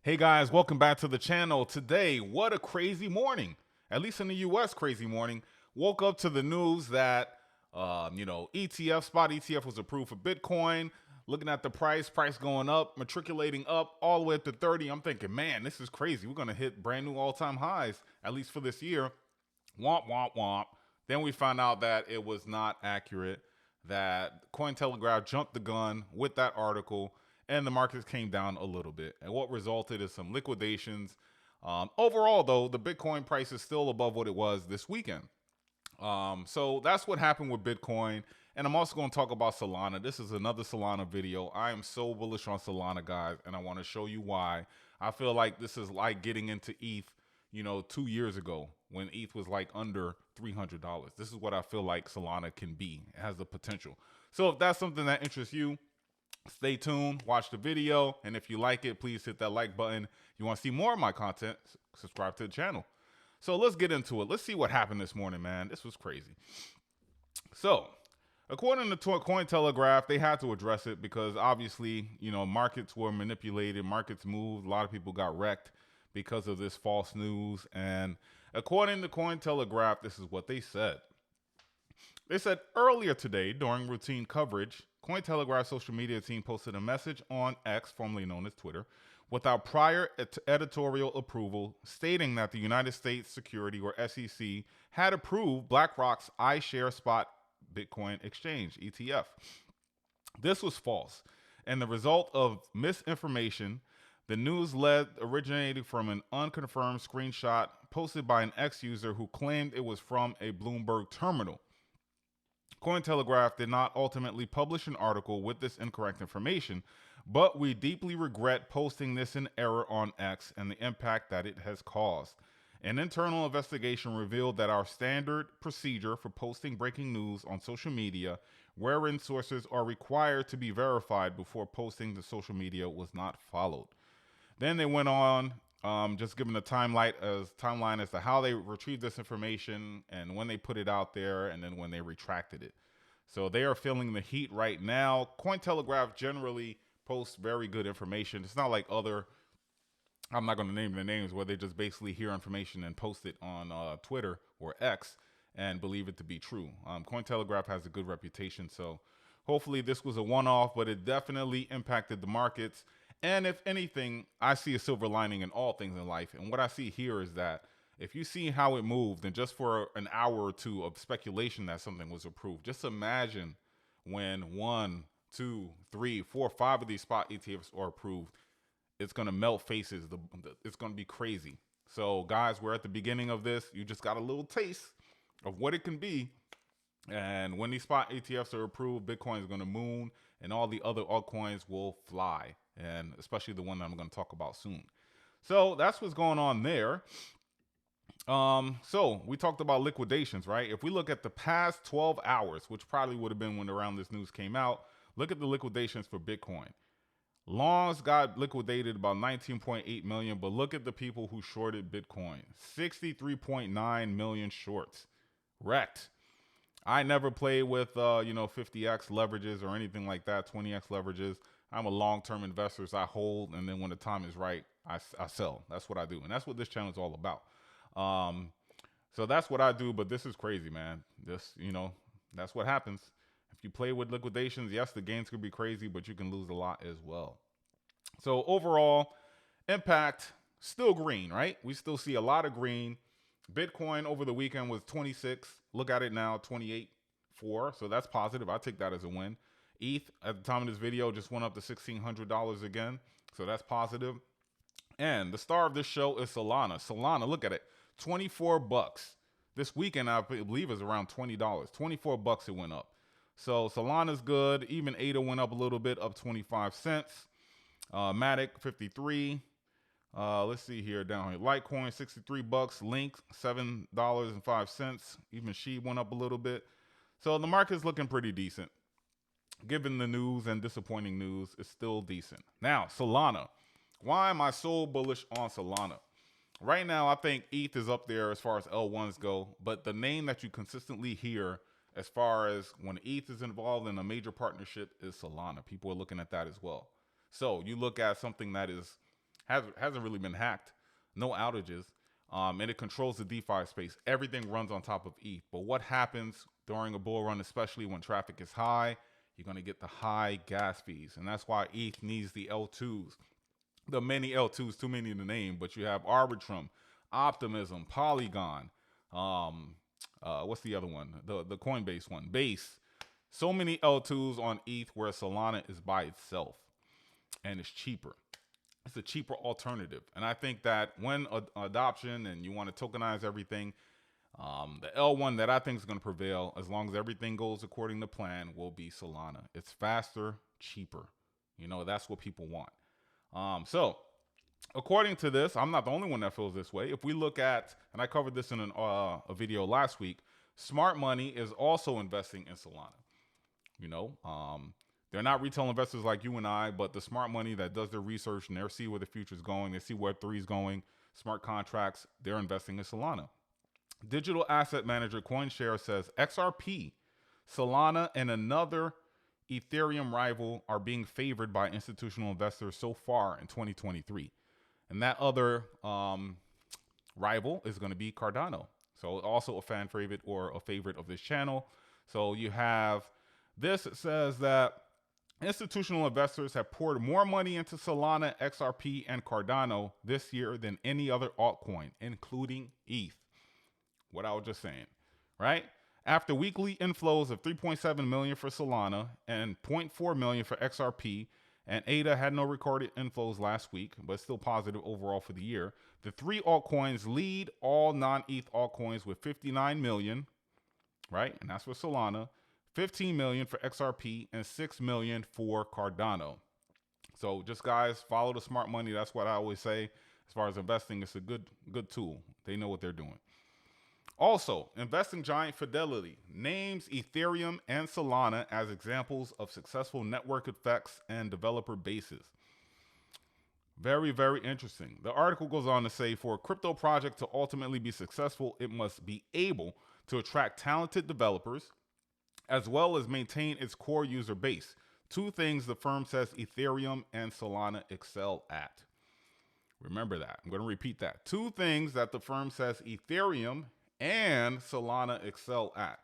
Hey guys, welcome back to the channel. Today, what a crazy morning. At least in the US, crazy morning. Woke up to the news that, ETF, spot ETF was approved for Bitcoin. Looking at the price going up, matriculating up all the way up to 30. I'm thinking, man, this is crazy. We're going to hit brand new all time highs, at least for this year. Womp, womp, womp. Then we found out that it was not accurate, that Cointelegraph jumped the gun with that article, and the markets came down a little bit. And what resulted is some liquidations. Overall, though, the Bitcoin price is still above what it was this weekend. So that's what happened with Bitcoin. And I'm also going to talk about Solana. This is another Solana video. I am so bullish on Solana, guys, and I want to show you why. I feel like this is like getting into ETH, 2 years ago when ETH was like under $300. This is what I feel like Solana can be. It has the potential. So if that's something that interests you, stay tuned, watch the video, and if you like it, please hit that like button. You want to see more of my content, subscribe to the channel. So let's get into it. Let's see what happened this morning, man. This was crazy. So, according to Cointelegraph, they had to address it because obviously, markets were manipulated, markets moved, a lot of people got wrecked because of this false news. And according to Cointelegraph, this is what they said. They said earlier today, during routine coverage, Cointelegraph social media team posted a message on X, formerly known as Twitter, without prior editorial approval, stating that the United States Security, or SEC, had approved BlackRock's iShares Spot Bitcoin Exchange, ETF. This was false, and the result of misinformation. The news originated from an unconfirmed screenshot posted by an X user who claimed it was from a Bloomberg terminal. Cointelegraph did not ultimately publish an article with this incorrect information, but we deeply regret posting this in error on X and the impact that it has caused. An internal investigation revealed that our standard procedure for posting breaking news on social media, wherein sources are required to be verified before posting to social media, was not followed. Then they went on, just giving a timeline as to how they retrieved this information and when they put it out there and then when they retracted it. So they are feeling the heat right now. Cointelegraph generally posts very good information. It's not like I'm not going to name the names, where they just basically hear information and post it on Twitter or X and believe it to be true. Cointelegraph has a good reputation, so hopefully this was a one-off, but it definitely impacted the markets. And if anything, I see a silver lining in all things in life. And what I see here is that if you see how it moved, and just for an hour or two of speculation that something was approved, just imagine when 1, 2, 3, 4, 5 of these spot ETFs are approved. It's going to melt faces. It's going to be crazy. So, guys, we're at the beginning of this. You just got a little taste of what it can be. And when these spot ETFs are approved, Bitcoin is going to moon, and all the other altcoins will fly, and especially the one that I'm going to talk about soon. So that's what's going on there. So we talked about liquidations, right? If we look at the past 12 hours, which probably would have been when around this news came out, look at the liquidations for Bitcoin. Longs got liquidated about 19.8 million, but look at the people who shorted Bitcoin. 63.9 million shorts. Wrecked. I never play with 50x leverages or anything like that, 20x leverages. I'm a long-term investor, so I hold, and then when the time is right, I sell. That's what I do, and that's what this channel is all about. So that's what I do, but this is crazy, man. That's what happens. If you play with liquidations, yes, the gains could be crazy, but you can lose a lot as well. So overall, impact, still green, right? We still see a lot of green. Bitcoin over the weekend was 26. Look at it now, 28.4. So that's positive. I take that as a win. ETH at the time of this video just went up to $1,600 again. So that's positive. And the star of this show is Solana. Solana, look at it, 24 bucks. This weekend, I believe, is around $20. 24 bucks it went up. So Solana's good. Even ADA went up a little bit, up 25 cents. Matic, 53. Let's see here, down here. Litecoin, 63 bucks. Link, $7.05. Even she went up a little bit. So the market's looking pretty decent. Given the news and disappointing news, it's still decent. Now, Solana. Why am I so bullish on Solana? Right now, I think ETH is up there as far as L1s go, but the name that you consistently hear as far as when ETH is involved in a major partnership is Solana. People are looking at that as well. So you look at something that is Hasn't really been hacked. No outages. And it controls the DeFi space. Everything runs on top of ETH. But what happens during a bull run, especially when traffic is high? You're going to get the high gas fees. And that's why ETH needs the L2s. The many L2s, too many to name, but you have Arbitrum, Optimism, Polygon. What's the other one? The Coinbase one, Base. So many L2s on ETH where Solana is by itself, and it's cheaper. It's a cheaper alternative, and I think that when adoption and you want to tokenize everything, the L1 that I think is going to prevail, as long as everything goes according to plan, will be Solana. It's faster, cheaper. That's what people want. So, according to this, I'm not the only one that feels this way. If we look at, and I covered this in a video last week, smart money is also investing in Solana. They're not retail investors like you and I, but the smart money that does their research and they see where the future is going, they see Web3 is going, smart contracts, they're investing in Solana. Digital asset manager CoinShare says XRP, Solana, and another Ethereum rival are being favored by institutional investors so far in 2023. And that other rival is going to be Cardano. So also a fan favorite or a favorite of this channel. So you have this. It says that institutional investors have poured more money into Solana, XRP, and Cardano this year than any other altcoin, including ETH. What I was just saying, right? After weekly inflows of 3.7 million for Solana and 0.4 million for XRP, and ADA had no recorded inflows last week, but still positive overall for the year, the three altcoins lead all non-ETH altcoins with 59 million, right? And that's for Solana, 15 million for XRP, and 6 million for Cardano. So just guys, follow the smart money. That's what I always say. As far as investing, it's a good tool. They know what they're doing. Also, investing giant Fidelity names Ethereum and Solana as examples of successful network effects and developer bases. Very, very interesting. The article goes on to say, for a crypto project to ultimately be successful, it must be able to attract talented developers as well as maintain its core user base. Two things the firm says Ethereum and Solana excel at. Remember that. I'm going to repeat that. Two things that the firm says Ethereum and Solana excel at.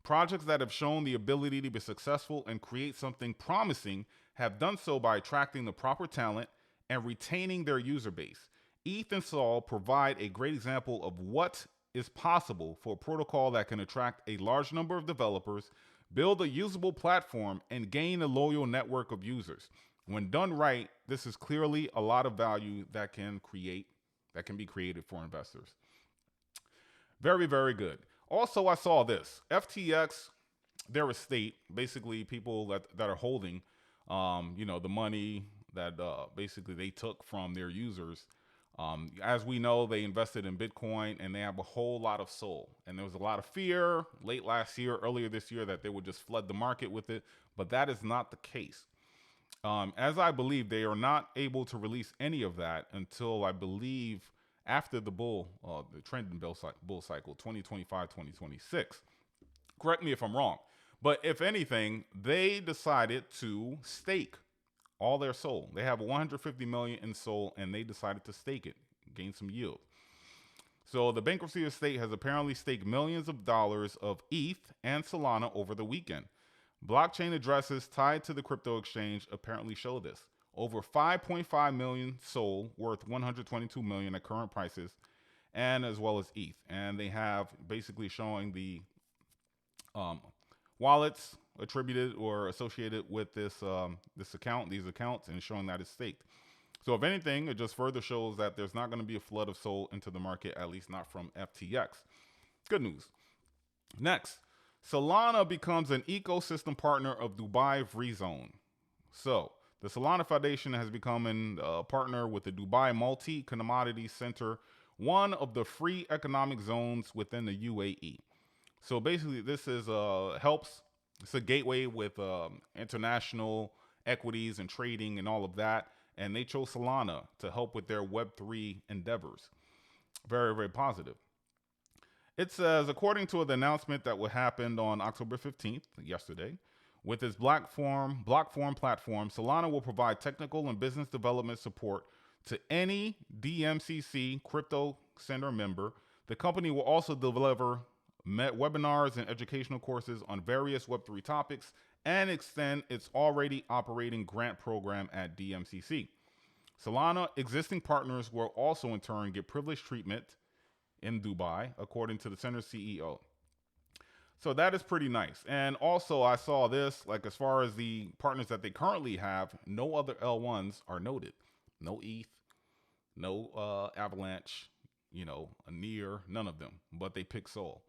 Projects that have shown the ability to be successful and create something promising have done so by attracting the proper talent and retaining their user base. ETH and Sol provide a great example of what is possible for a protocol that can attract a large number of developers, build a usable platform, and gain a loyal network of users. When done right, this is clearly a lot of value that can be created for investors. Very, very good. Also, I saw this. FTX, their estate, basically people that are holding, the money that basically they took from their users. As we know, they invested in Bitcoin and they have a whole lot of SOL. And there was a lot of fear late last year, earlier this year, that they would just flood the market with it. But that is not the case. As I believe, they are not able to release any of that until, I believe, after the trend in bull cycle, 2025, 2026. Correct me if I'm wrong. But if anything, they decided to stake all their SOL. They have 150 million in SOL and they decided to stake it, gain some yield. So the bankruptcy estate has apparently staked millions of dollars of ETH and Solana over the weekend. Blockchain addresses tied to the crypto exchange apparently show this. Over 5.5 million SOL, worth 122 million at current prices, and as well as ETH. And they have basically showing the wallets attributed or associated with these accounts, and showing that it's staked. So if anything, it just further shows that there's not going to be a flood of SOL into the market, at least not from FTX. Good news. Next, Solana becomes an ecosystem partner of Dubai Freezone. So the Solana Foundation has become a partner with the Dubai Multi-Commodity Center, one of the free economic zones within the UAE. So basically, this is it's a gateway with international equities and trading and all of that. And they chose Solana to help with their Web3 endeavors. Very, very positive. It says, according to the announcement that happened on October 15th, yesterday, with its Blockform platform, Solana will provide technical and business development support to any DMCC crypto center member. The company will also deliver webinars and educational courses on various Web3 topics and extend its already operating grant program at DMCC. Solana existing partners will also in turn get privileged treatment in Dubai, according to the center's CEO. So that is pretty nice. And also I saw this, like as far as the partners that they currently have, no other L1s are noted. No ETH, no Avalanche, a Near, none of them, but they pick Sol.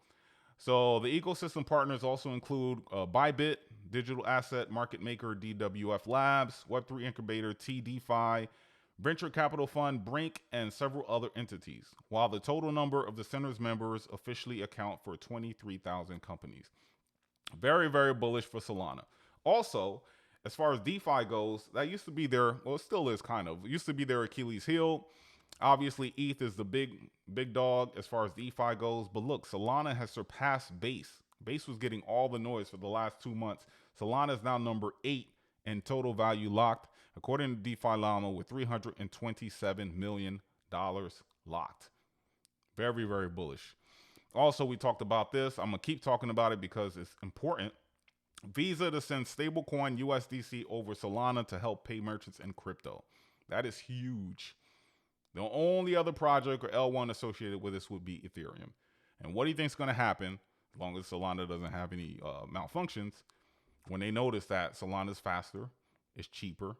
So the ecosystem partners also include Bybit, digital asset market maker DWF Labs, Web3 incubator TDFi, venture capital fund Brink, and several other entities, while the total number of the center's members officially account for 23,000 companies. Very, very bullish for Solana. Also, as far as DeFi goes, that used to be their, well, it still is kind of, it used to be their Achilles heel. Obviously, ETH is the big dog as far as DeFi goes. But look, Solana has surpassed Base. Base was getting all the noise for the last 2 months. Solana is now number 8 in total value locked, according to DeFi Llama, with $327 million locked. Very, very bullish. Also, we talked about this. I'm going to keep talking about it because it's important. Visa to send stablecoin USDC over Solana to help pay merchants in crypto. That is huge. The only other project or L1 associated with this would be Ethereum. And what do you think is going to happen, as long as Solana doesn't have any malfunctions, when they notice that Solana is faster, it's cheaper?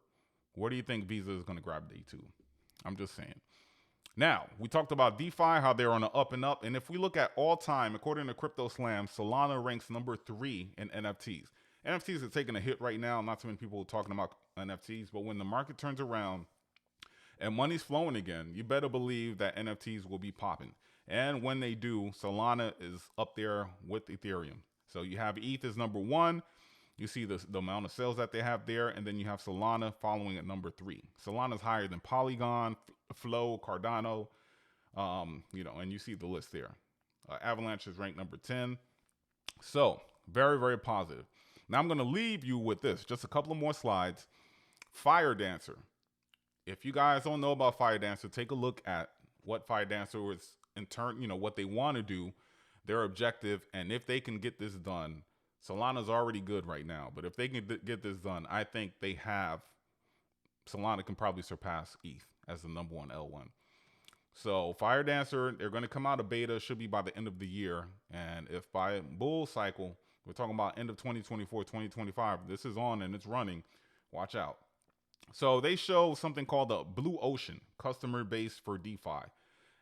Where do you think Visa is going to gravitate to? I'm just saying. Now, we talked about DeFi, how they're on the up and up. And if we look at all time, according to Crypto Slam, Solana ranks number 3 in NFTs. NFTs are taking a hit right now. Not too many people are talking about NFTs, but when the market turns around and money's flowing again, you better believe that NFTs will be popping. And when they do, Solana is up there with Ethereum. So you have ETH as number 1. You see the amount of sales that they have there, and then you have Solana following at number 3. Solana's higher than Polygon, Flow, Cardano, and you see the list there. Avalanche is ranked number 10. So very, very positive. Now I'm going to leave you with this, just a couple of more slides. Fire Dancer. If you guys don't know about Fire Dancer, take a look at what Fire Dancer is in turn, what they want to do, their objective, and if they can get this done. Solana's already good right now, but if they can get this done, I think Solana can probably surpass ETH as the number 1 L1. So Fire Dancer, they're going to come out of beta, should be by the end of the year. And if by bull cycle, we're talking about end of 2024, 2025, this is on and it's running, watch out. So they show something called the Blue Ocean customer base for DeFi.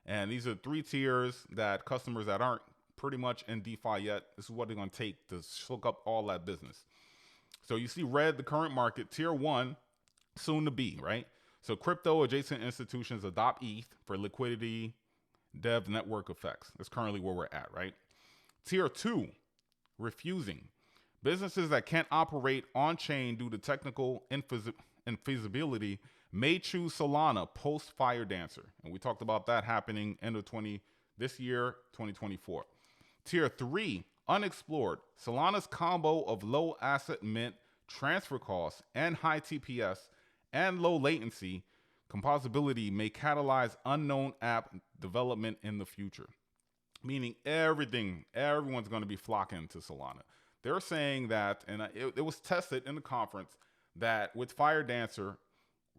And these are 3 tiers that customers that aren't pretty much in DeFi yet, this is what they're going to take to soak up all that business. So you see red, the current market, tier 1, soon to be, right? So crypto adjacent institutions adopt ETH for liquidity, dev network effects. That's currently where we're at, right? Tier 2, refusing. Businesses that can't operate on chain due to technical infeasibility may choose Solana post Fire Dancer. And we talked about that happening end of this year, 2024. Tier 3, unexplored. Solana's combo of low asset mint, transfer costs, and high TPS and low latency composability may catalyze unknown app development in the future. Meaning everyone's going to be flocking to Solana. They're saying that, and it was tested in the conference, that with Fire Dancer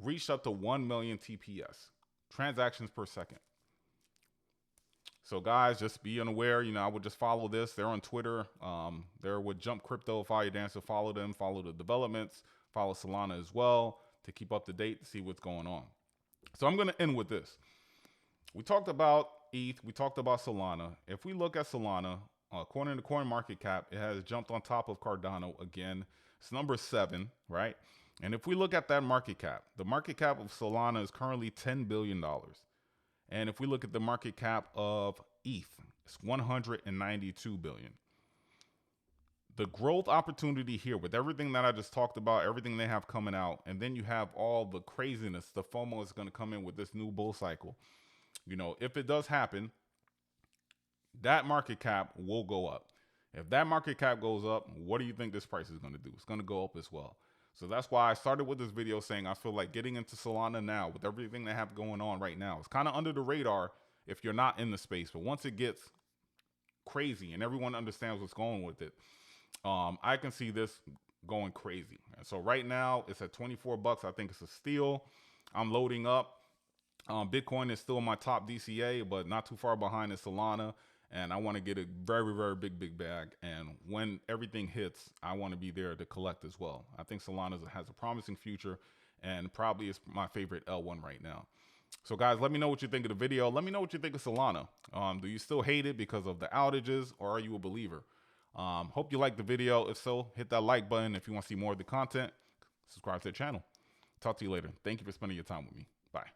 reached up to 1 million TPS, transactions per second. So guys, just be unaware, I would just follow this. They're on Twitter. They're with Jump Crypto, Fire Dancer. Follow them, follow the developments, follow Solana as well to keep up to date, to see what's going on. So I'm going to end with this. We talked about ETH. We talked about Solana. If we look at Solana, according to CoinMarketCap, it has jumped on top of Cardano again. It's number 7, right? And if we look at that market cap, the market cap of Solana is currently $10 billion. And if we look at the market cap of ETH, it's 192 billion. The growth opportunity here with everything that I just talked about, everything they have coming out, and then you have all the craziness, the FOMO is going to come in with this new bull cycle. If it does happen, that market cap will go up. If that market cap goes up, what do you think this price is going to do? It's going to go up as well. So that's why I started with this video saying I feel like getting into Solana now with everything they have going on right now. It's kind of under the radar if you're not in the space. But once it gets crazy and everyone understands what's going with it, I can see this going crazy. And so right now it's at 24 bucks. I think it's a steal. I'm loading up. Bitcoin is still my top DCA, but not too far behind is Solana. And I want to get a very, very big bag. And when everything hits, I want to be there to collect as well. I think Solana has a promising future and probably is my favorite L1 right now. So guys, let me know what you think of the video. Let me know what you think of Solana. Do you still hate it because of the outages, or are you a believer? Hope you liked the video. If so, hit that like button. If you want to see more of the content, subscribe to the channel. Talk to you later. Thank you for spending your time with me. Bye.